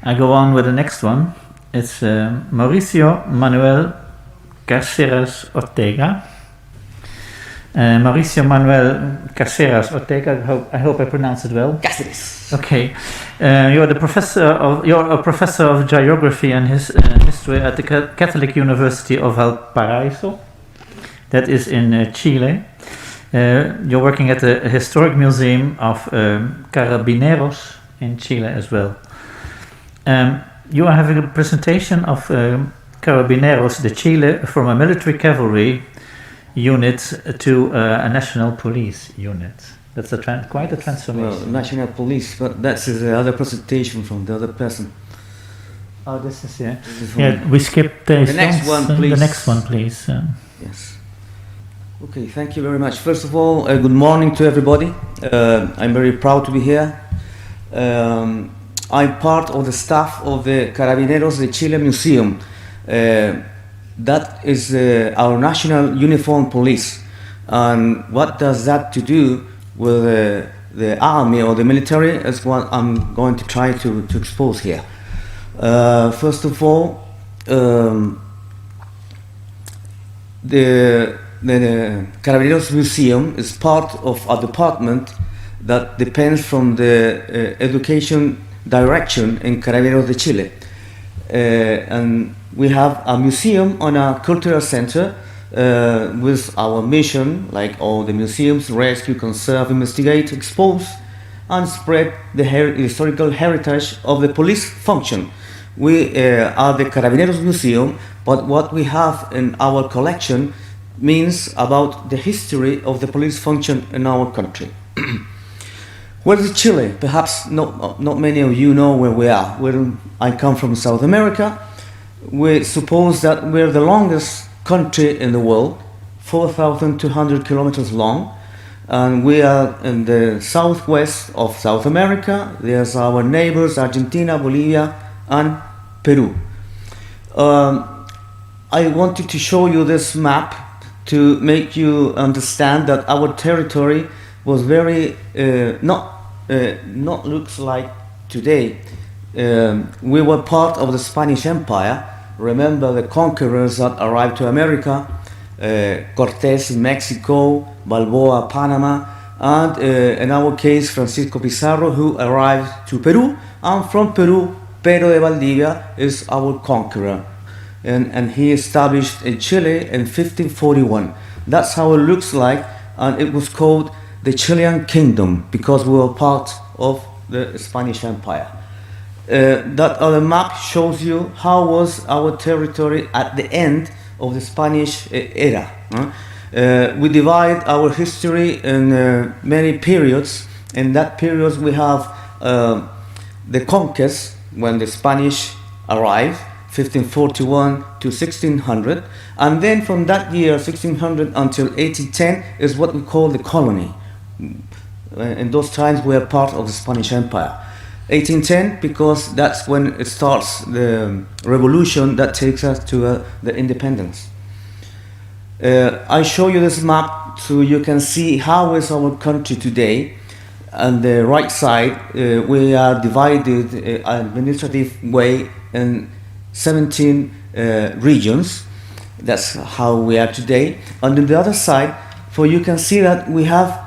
I go on with the next one. It's Mauricio Manuel Cáceres Ortega. Mauricio Manuel Cáceres Ortega. I hope I pronounced it well. Cáceres. Okay, you're a professor of geography and history at the Catholic University of Valparaiso. That is in Chile. You're working at the Historic Museum of Carabineros in Chile as well. You are having a presentation of Carabineros de Chile from a military cavalry unit to a national police unit. That's quite a transformation. Well, national police, but that's the other presentation from the other person. Oh, this is yeah. We skipped the next one, please. The next one, please. Yes. Okay, thank you very much. First of all, good morning to everybody. I'm very proud to be here. I'm part of the staff of the Carabineros de Chile Museum. That is our national uniform police. And what does that to do with the army or the military is what I'm going to try to expose here. First of all, the Carabineros Museum is part of a department that depends from the education direction in Carabineros de Chile. And we have a museum and a cultural center with our mission, like all the museums: rescue, conserve, investigate, expose, and spread the historical heritage of the police function. We are the Carabineros Museum, but what we have in our collection means about the history of the police function in our country. Where is Chile? Perhaps not many of you know where we are. I come from South America. We suppose that we're the longest country in the world, 4,200 kilometers long, and we are in the southwest of South America. There's our neighbors, Argentina, Bolivia, and Peru. I wanted to show you this map to make you understand that our territory was very not looks like today. We were part of the Spanish Empire. Remember the conquerors that arrived to America, Cortés in Mexico, Balboa, Panama, and in our case Francisco Pizarro, who arrived to Peru, and from Peru, Pedro de Valdivia is our conqueror. And he established in Chile in 1541. That's how it looks like, and it was called the Chilean Kingdom because we were part of the Spanish Empire. That other map shows you how was our territory at the end of the Spanish era. We divide our history in many periods. In that period we have the conquest, when the Spanish arrived, 1541 to 1600, and then from that year 1600 until 1810 is what we call the colony. In those times we are part of the Spanish Empire. 1810 because that's when it starts the revolution that takes us to the independence. I show you this map so you can see how is our country today. On the right side we are divided administrative way in 17 regions. That's how we are today. And on the other side, for you can see that we have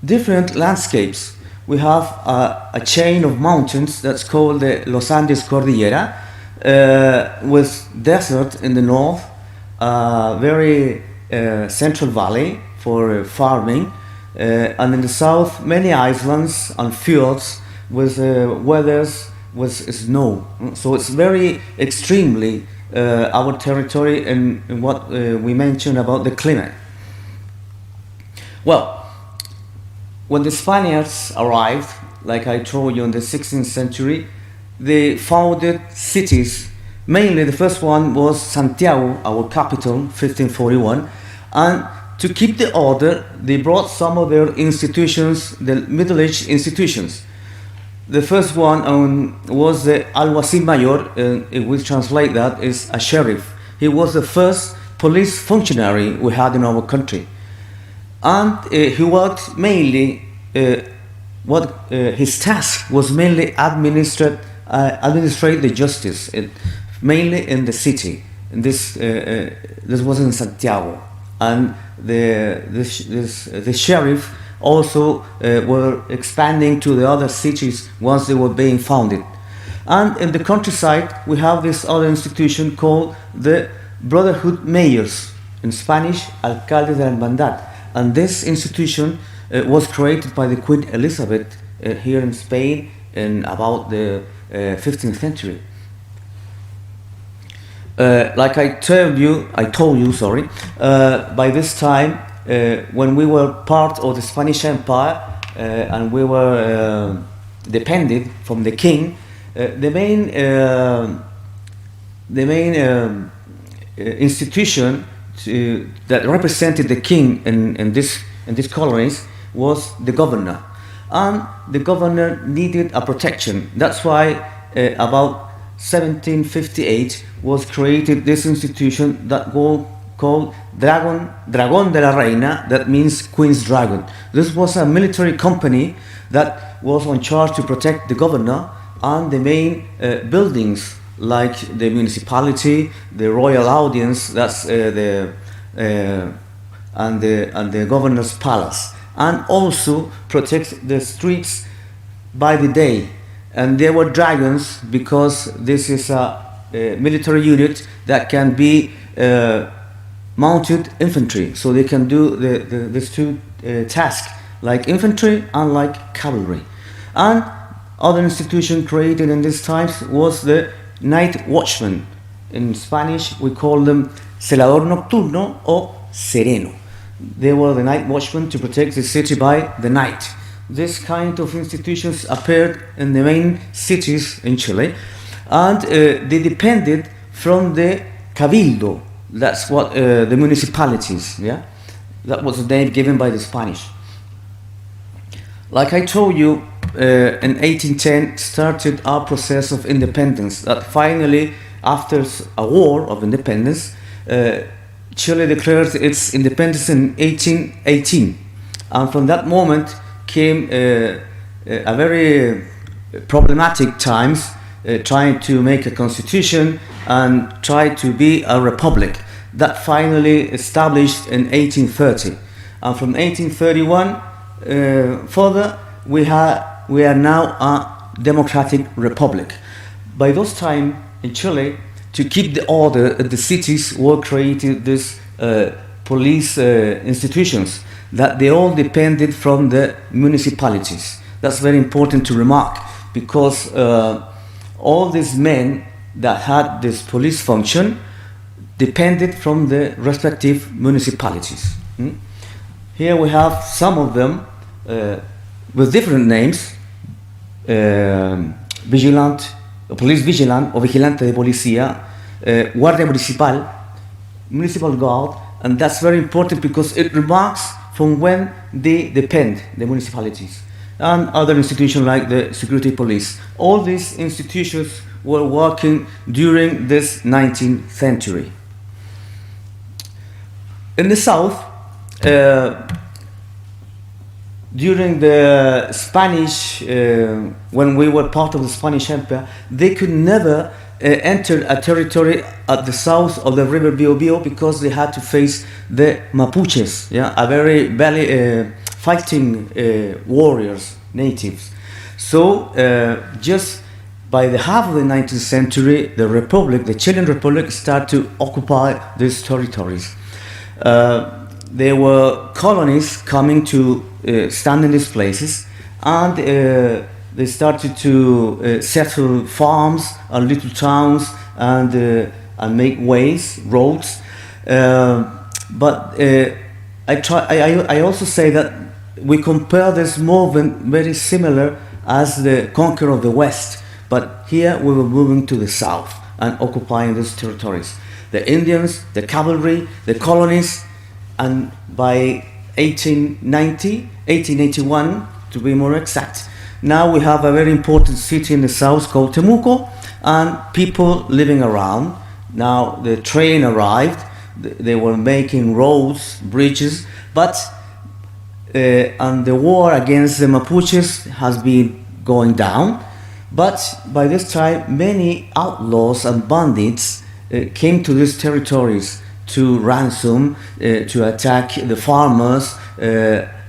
different landscapes. We have a chain of mountains that's called the Los Andes Cordillera, with desert in the north, very central valley for farming, and in the south many islands and fjords with weathers with snow. So it's very extremely our territory in what we mentioned about the climate. Well, when the Spaniards arrived, like I told you in the 16th century, they founded cities. Mainly the first one was Santiago, our capital, 1541, and to keep the order, they brought some of their institutions, the Middle Age institutions. The first one was the Alguacil Mayor, if we translate that, is a sheriff. He was the first police functionary we had in our country. And he worked mainly, his task was mainly administer administrate the justice, mainly in the city. And this was in Santiago, and the sheriff also were expanding to the other cities once they were being founded. And in the countryside, we have this other institution called the Brotherhood Mayors, in Spanish, Alcaldes de la Hermandad. And this institution was created by the Queen Elizabeth here in Spain in about the 15th century. Like I told you, by this time, when we were part of the Spanish Empire and we were dependent from the king, the main institution that represented the king in these colonies was the governor, and the governor needed a protection. That's why about 1758 was created this institution that called Dragón de la Reina, that means Queen's Dragon. This was a military company that was on charge to protect the governor and the main buildings, like the municipality, the royal audience, that's and the governor's palace, and also protect the streets by the day. And there were dragons because this is a military unit that can be mounted infantry, so they can do these two tasks, like infantry and like cavalry. And other institution created in these times was the night watchman. In Spanish we call them celador nocturno or sereno. They were the night watchmen to protect the city by the night. This kind of institutions appeared in the main cities in Chile, and they depended from the cabildo. That's what the municipalities, yeah? That was the name given by the Spanish. Like I told you, in 1810 started our process of independence, that finally, after a war of independence, Chile declared its independence in 1818. And from that moment came a very problematic times, trying to make a constitution and try to be a republic. That finally established in 1830. And from 1831 further, we are now a democratic republic. By those time in Chile, to keep the order at the cities, were created these police institutions that they all depended from the municipalities. That's very important to remark, because all these men that had this police function depended from the respective municipalities. Here we have some of them with different names: vigilant, police vigilant, or vigilante de policía, guardia municipal, municipal guard, and that's very important because it remarks from when they depend, the municipalities, and other institutions like the security police. All these institutions were working during this 19th century. In the south, during the Spanish, when we were part of the Spanish Empire, they could never enter a territory at the south of the river Biobío because they had to face the Mapuches, yeah, a very fighting warriors, natives. So just by the half of the 19th century, the Republic, the Chilean Republic, started to occupy these territories. There were colonies coming to stand in these places, and they started to settle farms and little towns and make ways, roads. But I also say that we compare this movement very similar as the conquer of the West, but here we were moving to the south and occupying these territories. The Indians, the cavalry, the colonies, and by 1881 to be more exact, now we have a very important city in the south called Temuco, and people living around. Now the train arrived, they were making roads, bridges, but and the war against the Mapuches has been going down, But by this time, many outlaws and bandits came to these territories to ransom, to attack the farmers,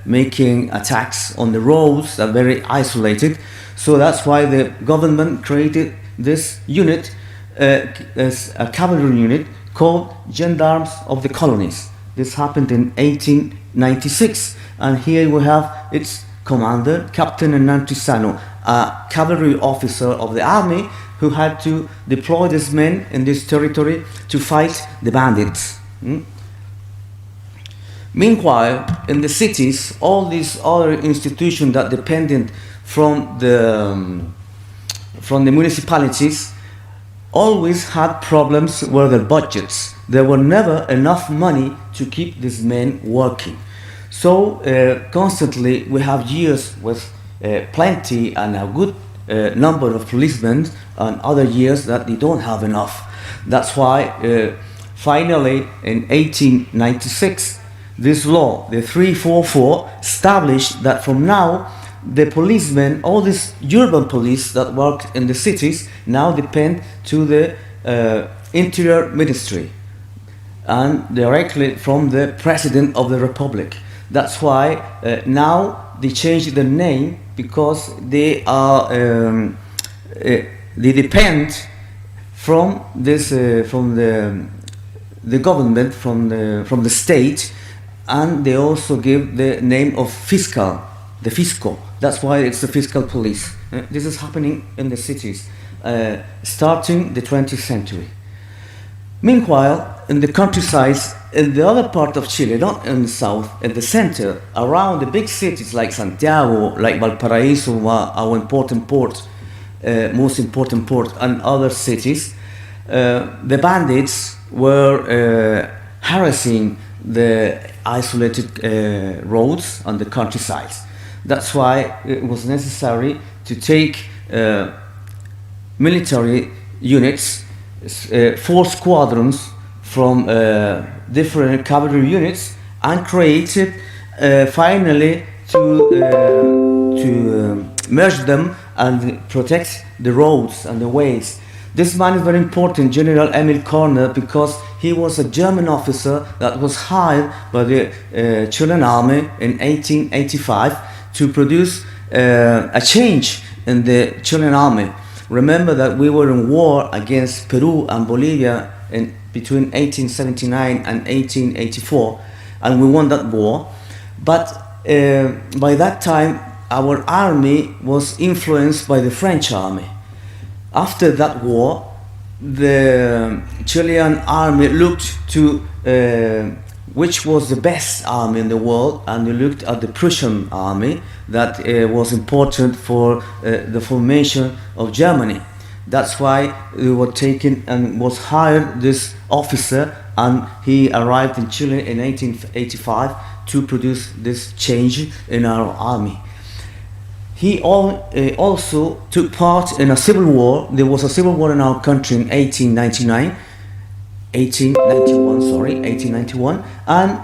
making attacks on the roads that are very isolated. So that's why the government created this unit as a cavalry unit called Gendarmes of the Colonies. This happened in 1896, and here we have its commander, Captain Hernán Trizano, a cavalry officer of the army who had to deploy these men in this territory to fight the bandits. Meanwhile, in the cities, all these other institutions that depended from the municipalities always had problems with their budgets. There were never enough money to keep these men working. So constantly we have years with plenty and a good number of policemen, and other years that they don't have enough. That's why finally in 1896 this law, the 344, established that from now the policemen, all these urban police that worked in the cities, now depend to the Interior Ministry and directly from the President of the Republic. That's why now they changed the name, because they are they depend from this from the government, from the state, and they also give the name of fiscal, the fisco. That's why it's the fiscal police. This is happening in the cities starting the 20th century. Meanwhile, in the countryside, in the other part of Chile, not in the south, in the center, around the big cities like Santiago, like Valparaíso, our important port, most important port, and other cities, the bandits were harassing the isolated roads on the countryside. That's why it was necessary to take military units, 4 squadrons from different cavalry units, and created finally to merge them and protect the roads and the ways. This man is very important, General Emil Korner, because he was a German officer that was hired by the Chilean army in 1885 to produce a change in the Chilean army. Remember that we were in war against Peru and Bolivia between 1879 and 1884, and we won that war. But by that time, our army was influenced by the French army. After that war, the Chilean army looked to which was the best army in the world, and they looked at the Prussian army that was important for the formation of Germany. That's why they were taken and was hired this officer, and he arrived in Chile in 1885 to produce this change in our army. He also took part in a civil war. There was a civil war in our country in 1891, and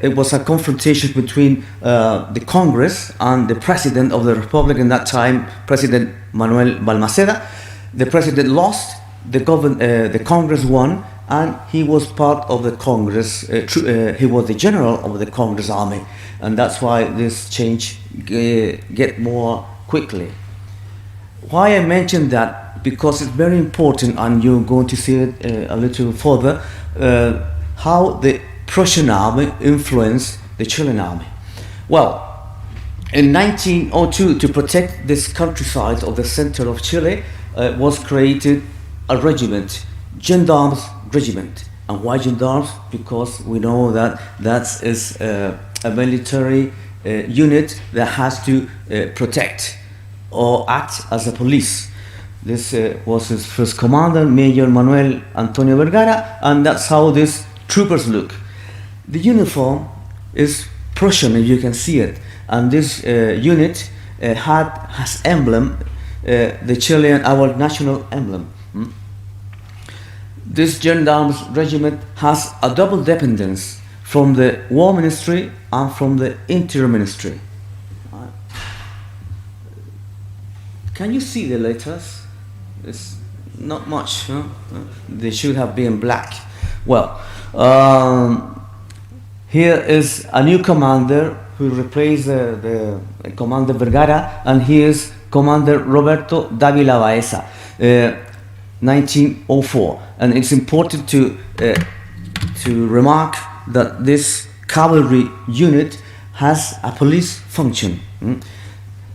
it was a confrontation between the Congress and the President of the Republic in that time, President Manuel Balmaceda. The President lost, the Congress won, and he was part of the Congress. He was the general of the Congress army, and that's why this change get more quickly. Why I mentioned that? Because it's very important, and you're going to see it a little further, how the Prussian army influenced the Chilean army. Well, in 1902, to protect this countryside of the center of Chile, was created a regiment, Gendarmes Regiment. And why gendarmes? Because we know that that is a military unit that has to protect or act as a police. This was his first commander, Major Manuel Antonio Vergara, and that's how these troopers look. The uniform is Prussian, if you can see it, and this unit has emblem, the Chilean, our national emblem. This Gendarmes Regiment has a double dependence from the War Ministry and from the Interior Ministry. Can you see the letters? It's not much, huh? They should have been black. Well, here is a new commander who replaced the Commander Vergara, and here is Commander Roberto Dávila Baeza, 1904. And it's important to remark that this cavalry unit has a police function.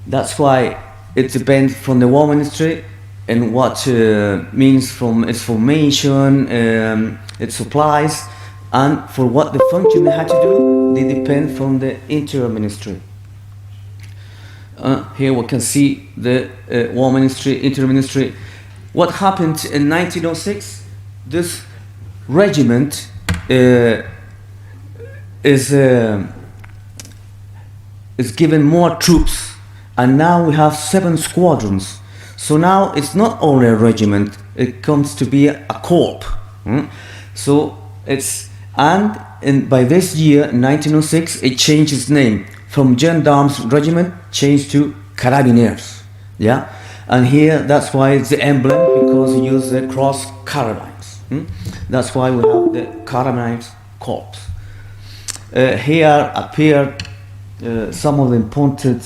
That's why it depends from the War Ministry and what means from its formation, its supplies, and for what the function they had to do, they depend from the Interior Ministry. Here we can see the War Ministry, Interior Ministry. What happened in 1906? This regiment is given more troops, and now we have 7 squadrons. So now it's not only a regiment; it comes to be a corps. So it's and by this year, 1906, it changed its name from Gendarmes Regiment, changed to Carabineros. Yeah, and here that's why it's the emblem, because we use the cross carabines. That's why we have the Carabineros Corps. Here appear some of the important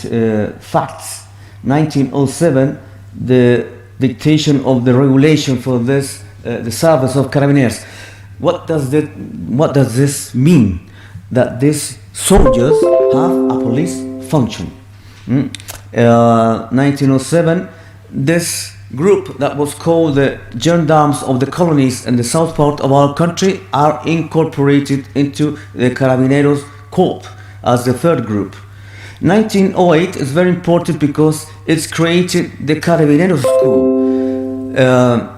facts. 1907, the dictation of the regulation for this, the service of Carabineros. What does this mean? That these soldiers have a police function. 1907, this group that was called the Gendarmes of the Colonies in the south part of our country are incorporated into the Carabineros Corps as the third group. 1908 is very important because it's created the Carabineros School.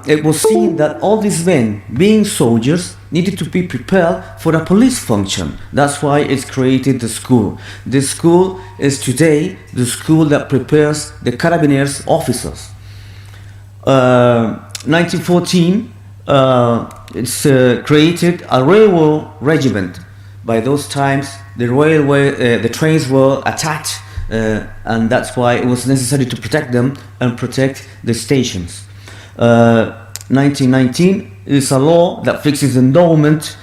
It was seen that all these men, being soldiers, needed to be prepared for a police function. That's why it's created the school. This school is today the school that prepares the Carabineros officers. 1914, it's created a railway regiment. By those times, the trains were attacked, and that's why it was necessary to protect them and protect the stations. 1919 is a law that fixes the endowment,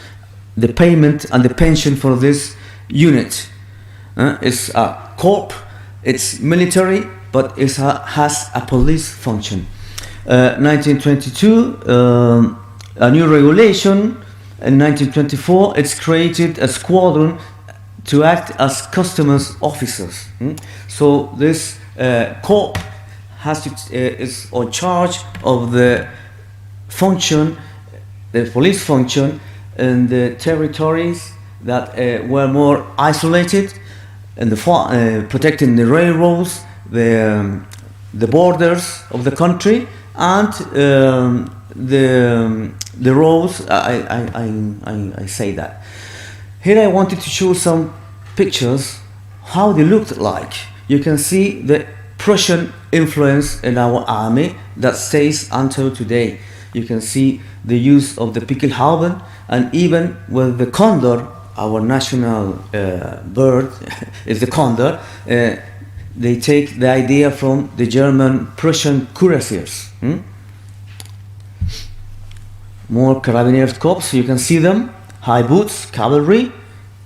the payment, and the pension for this unit. It's a corps, it's military, but it has a police function. 1922, a new regulation. In 1924, it's created a squadron to act as customs officers. So this corps is on charge of the function, the police function, in the territories that were more isolated, and protecting the railroads, the borders of the country, and the roads. I say that. Here I wanted to show some pictures how they looked like. You can see the Prussian influence in our army that stays until today. You can see the use of the Pickelhauben, and even with the condor, our national bird is the condor. They take the idea from the German Prussian cuirassiers. More Carabineers Corps, you can see them. High boots, cavalry,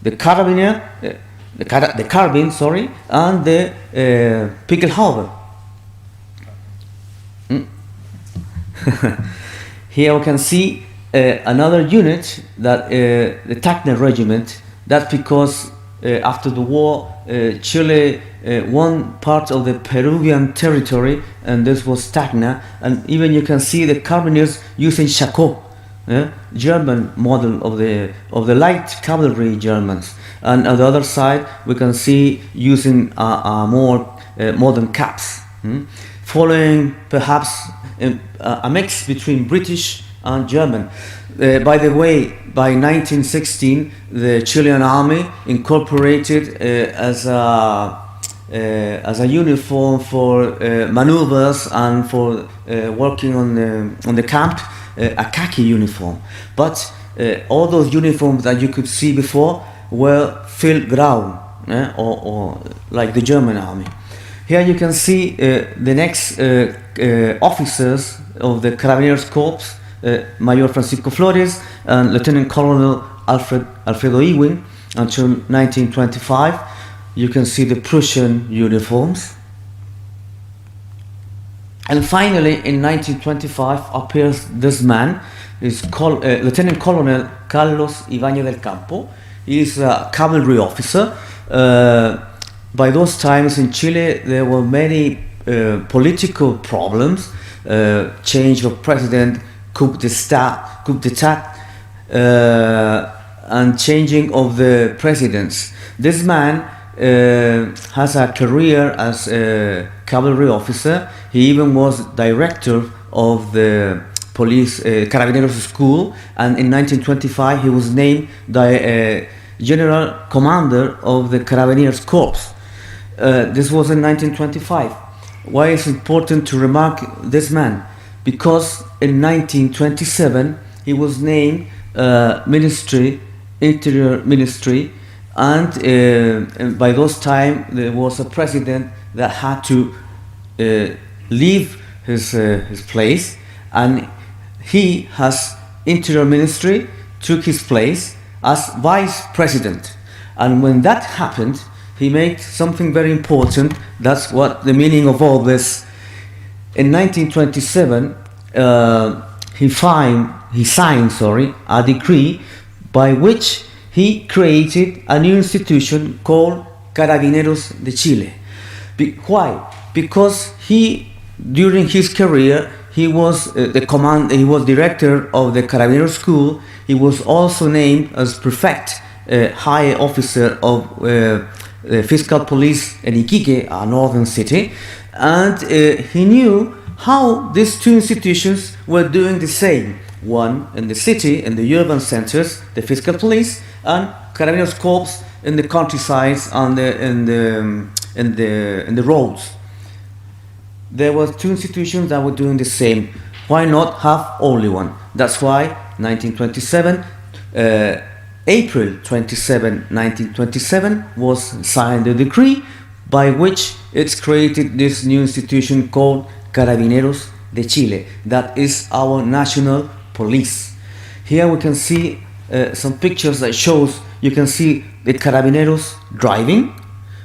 the carabiner, the carbine, sorry, and the Pickelhauben. Here we can see another unit, that the Tacna regiment. That's because after the war, Chile won part of the Peruvian territory, and this was Tacna. And even you can see the Carabineers using Chacot, German model of the light cavalry Germans. And on the other side, we can see using more modern caps, following perhaps a mix between British and German. By the way, by 1916, the Chilean army incorporated as a uniform for maneuvers and for working on the camp, a khaki uniform. But all those uniforms that you could see before were Feldgrau, or like the German army. Here you can see the next officers of the Carabineros Corps, Major Francisco Flores and Lieutenant Colonel Alfredo Ewing until 1925. You can see the Prussian uniforms. And finally, in 1925 appears this man, is Lieutenant Colonel Carlos Ibáñez del Campo. He is a cavalry officer. By those times in Chile, there were many political problems, change of president, coup d'état, and changing of the presidents. This man has a career as a cavalry officer. He even was director of the police Carabineros school, and in 1925 he was named the general commander of the Carabineros Corps. This was in 1925. Why is it important to remark this man? Because in 1927 he was named Interior Ministry, and by those time there was a president that had to leave his place, and he has Interior Ministry took his place as vice president. And when that happened, he made something very important. That's what the meaning of all this. In 1927, he signed a decree by which he created a new institution called Carabineros de Chile. Why? Because during his career, he was he was director of the Carabineros school. He was also named as prefect, high officer of fiscal police in Iquique, a northern city, and he knew how these two institutions were doing the same. One in the city, in the urban centers, the fiscal police, and Carabineros Corps in the countrysides and in the roads. There were two institutions that were doing the same. Why not have only one? That's why 1927, April 27, 1927 was signed a decree by which it's created this new institution called Carabineros de Chile. That is our national police. Here we can see some pictures that shows, you can see the Carabineros driving,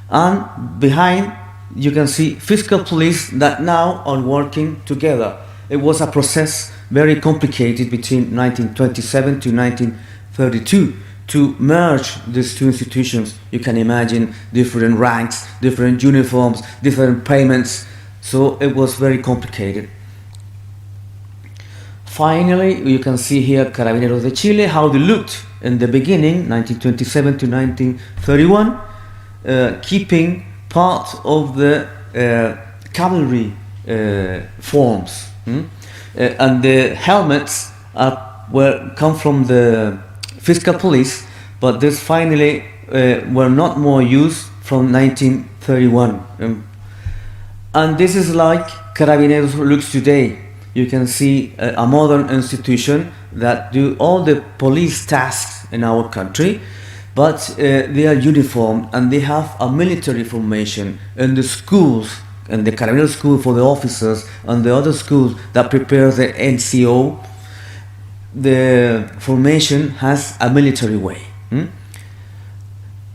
and behind you can see fiscal police that now are working together. It was a process very complicated between 1927 to 1932 to merge these two institutions. You can imagine different ranks, different uniforms, different payments, so it was very complicated. Finally, you can see here Carabineros de Chile, how they looked in the beginning, 1927 to 1931, keeping part of the cavalry forms. And the helmets come from the fiscal police, but this finally were not more used from 1931. And this is like Carabineros looks today. You can see a modern institution that do all the police tasks in our country, but they are uniformed and they have a military formation in the schools, and the Carabineros school for the officers and the other schools that prepare the NCO. The formation has a military way.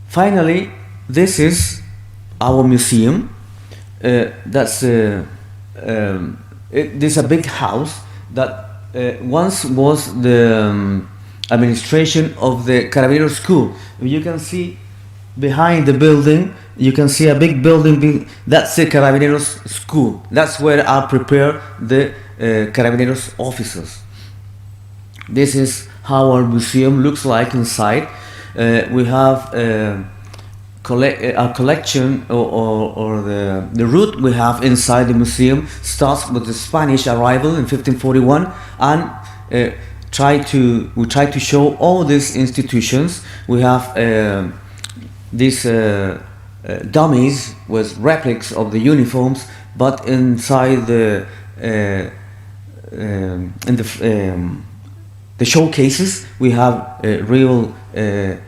Finally, this is our museum. This is a big house that once was the administration of the Carabineros school. You can see behind the building, you can see a big building. That's the Carabineros school. That's where I prepare the Carabineros officers. This is how our museum looks like inside. We have a collection, or the route we have inside the museum starts with the Spanish arrival in 1541, and we try to show all these institutions. We have these dummies with replicas of the uniforms, but inside the showcases we have real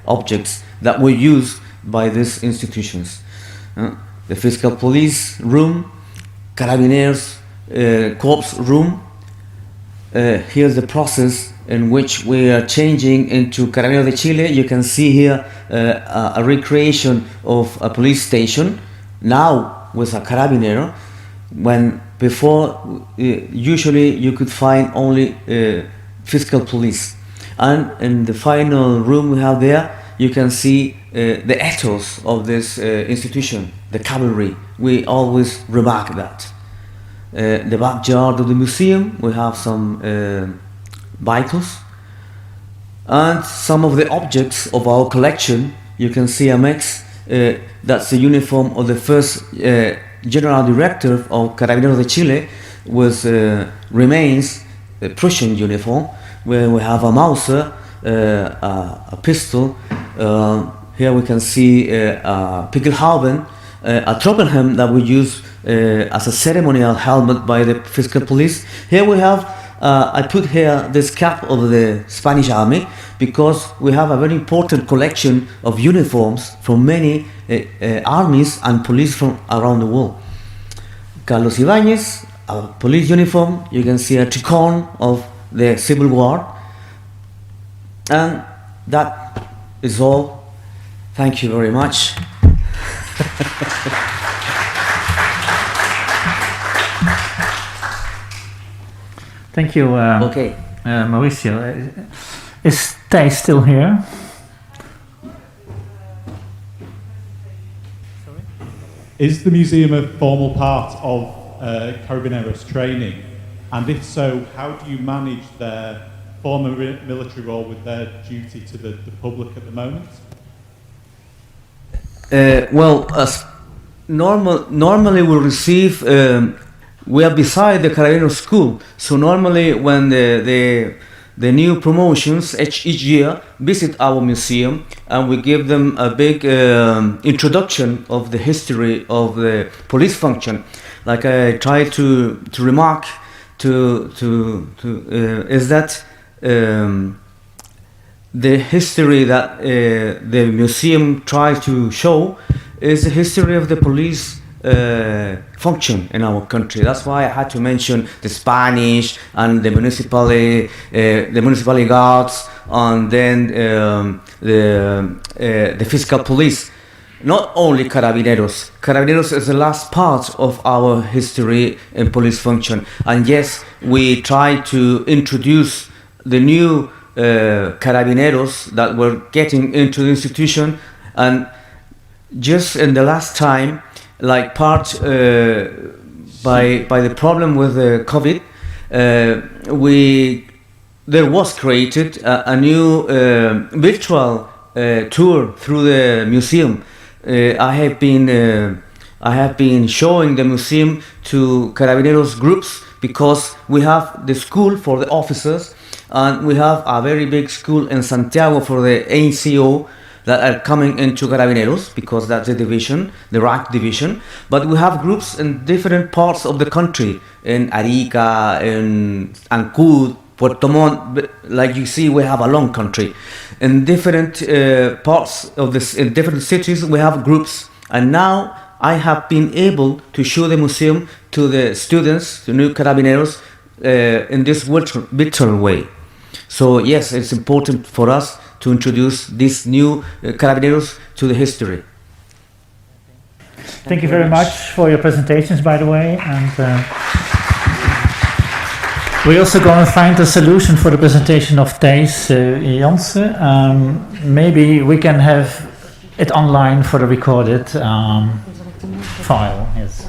objects that were used by these institutions. the fiscal police room, Carabineros corps room. Here's the process in which we are changing into Carabineros de Chile. You can see here a recreation of a police station, now with a carabinero, when before usually you could find only fiscal police. And in the final room we have there, you can see the ethos of this institution, the cavalry. We always remark that. The backyard of the museum, we have some vehicles, and some of the objects of our collection. You can see a mix. That's the uniform of the first general director of Carabineros de Chile, with remains the Prussian uniform, where we have a Mauser, a pistol. Here we can see a Pickelhauben, a Tropenhelm that we use as a ceremonial helmet by the fiscal police. Here we have, I put here this cap of the Spanish army, because we have a very important collection of uniforms from many armies and police from around the world. Carlos Ibáñez, a police uniform. You can see a tricorn of the Civil War. And that is all. Thank you very much. Thank you, Okay. Mauricio. Is Thijs still here? Is the museum a formal part of Carabineros training? And if so, how do you manage their former military role with their duty to the public at the moment? Normally we receive, we are beside the Carabineros school, so normally when the new promotions each year visit our museum, and we give them a big introduction of the history of the police function. Like I try to remark is that the history that the museum tries to show is the history of the police function in our country. That's why I had to mention the Spanish and the municipal guards, and then the fiscal police. Not only Carabineros. Carabineros is the last part of our history and police function. And yes, we try to introduce the new Carabineros that were getting into the institution, and just in the last time, like part by the problem with the COVID, there was created a new virtual tour through the museum. I have been showing the museum to Carabineros groups, because we have the school for the officers, and we have a very big school in Santiago for the NCO that are coming into Carabineros, because that's the division, the rank division. But we have groups in different parts of the country, in Arica, in Ancud, Puerto Montt. Like you see, we have a long country. In different parts of this, in different cities, we have groups. And now I have been able to show the museum to the students, the new Carabineros, in this virtual way. So yes, it's important for us to introduce these new Carabineros to the history. Thank you very much for your presentations, by the way. And we're also going to find a solution for the presentation of Thijs Jansen. Maybe we can have it online for the recorded file. Yes.